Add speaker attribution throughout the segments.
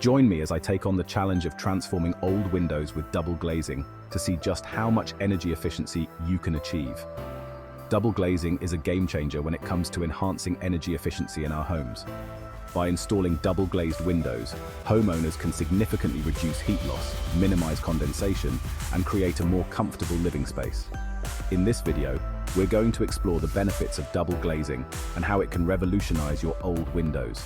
Speaker 1: Join me as I take on the challenge of transforming old windows with double glazing to see just how much energy efficiency you can achieve. Double glazing is a game changer when it comes to enhancing energy efficiency in our homes. By installing double glazed windows, homeowners can significantly reduce heat loss, minimize condensation, and create a more comfortable living space. In this video, we're going to explore the benefits of double glazing and how it can revolutionize your old windows.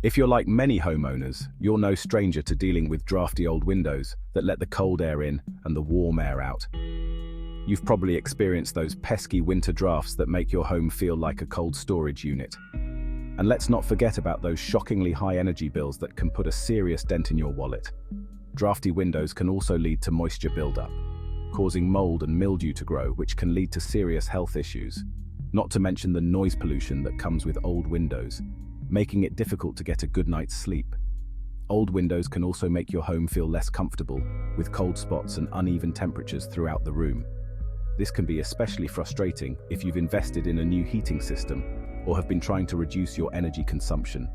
Speaker 1: If you're like many homeowners, you're no stranger to dealing with drafty old windows that let the cold air in and the warm air out. You've probably experienced those pesky winter drafts that make your home feel like a cold storage unit. And let's not forget about those shockingly high energy bills that can put a serious dent in your wallet. Drafty windows can also lead to moisture buildup, causing mold and mildew to grow, which can lead to serious health issues. Not to mention the noise pollution that comes with old windows, making it difficult to get a good night's sleep. Old windows can also make your home feel less comfortable, with cold spots and uneven temperatures throughout the room. This can be especially frustrating if you've invested in a new heating system or have been trying to reduce your energy consumption.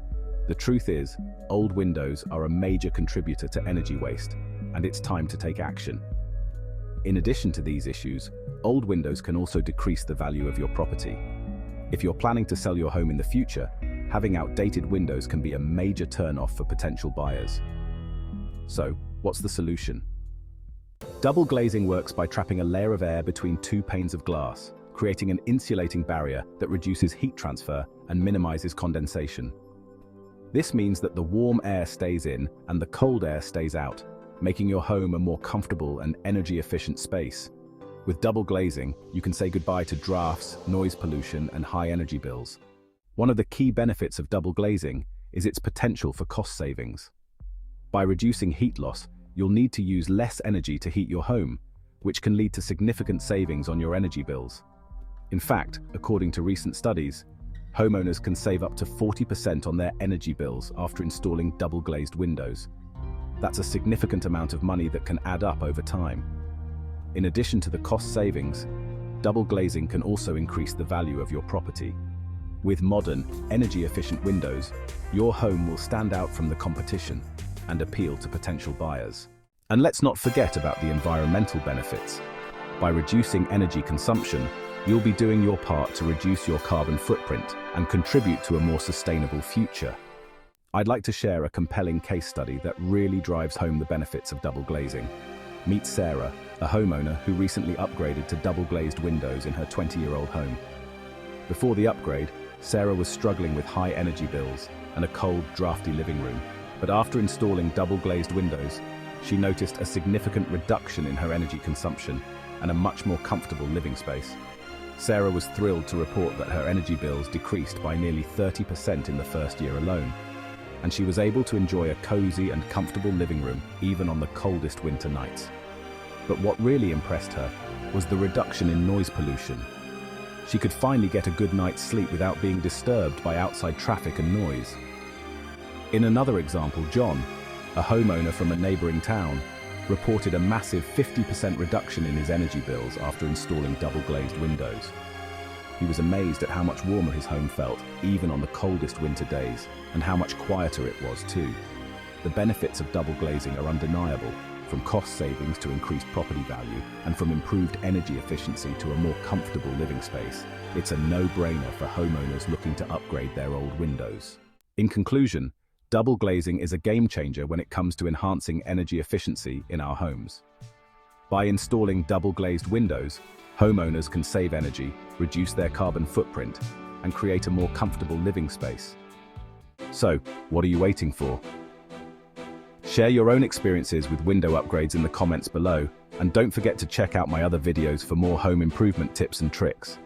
Speaker 1: The truth is, old windows are a major contributor to energy waste, and it's time to take action. In addition to these issues, old windows can also decrease the value of your property. If you're planning to sell your home in the future, having outdated windows can be a major turn-off for potential buyers. So, what's the solution? Double glazing works by trapping a layer of air between two panes of glass, creating an insulating barrier that reduces heat transfer and minimizes condensation. This means that the warm air stays in and the cold air stays out, making your home a more comfortable and energy-efficient space. With double glazing, you can say goodbye to drafts, noise pollution, and high energy bills. One of the key benefits of double glazing is its potential for cost savings. By reducing heat loss, you'll need to use less energy to heat your home, which can lead to significant savings on your energy bills. In fact, according to recent studies, homeowners can save up to 40% on their energy bills after installing double-glazed windows. That's a significant amount of money that can add up over time. In addition to the cost savings, double glazing can also increase the value of your property. With modern, energy-efficient windows, your home will stand out from the competition and appeal to potential buyers. And let's not forget about the environmental benefits. By reducing energy consumption, you'll be doing your part to reduce your carbon footprint and contribute to a more sustainable future. I'd like to share a compelling case study that really drives home the benefits of double glazing. Meet Sarah, a homeowner who recently upgraded to double glazed windows in her 20-year-old home. Before the upgrade, Sarah was struggling with high energy bills and a cold, drafty living room. But after installing double glazed windows, she noticed a significant reduction in her energy consumption and a much more comfortable living space. Sarah was thrilled to report that her energy bills decreased by nearly 30% in the first year alone, and she was able to enjoy a cozy and comfortable living room even on the coldest winter nights. But what really impressed her was the reduction in noise pollution. She could finally get a good night's sleep without being disturbed by outside traffic and noise. In another example, John, a homeowner from a neighboring town, reported a massive 50% reduction in his energy bills after installing double-glazed windows. He was amazed at how much warmer his home felt, even on the coldest winter days, and how much quieter it was too. The benefits of double glazing are undeniable, from cost savings to increased property value, and from improved energy efficiency to a more comfortable living space. It's a no-brainer for homeowners looking to upgrade their old windows. In conclusion, double glazing is a game changer when it comes to enhancing energy efficiency in our homes. By installing double glazed windows, homeowners can save energy, reduce their carbon footprint, and create a more comfortable living space. So, what are you waiting for? Share your own experiences with window upgrades in the comments below, and don't forget to check out my other videos for more home improvement tips and tricks.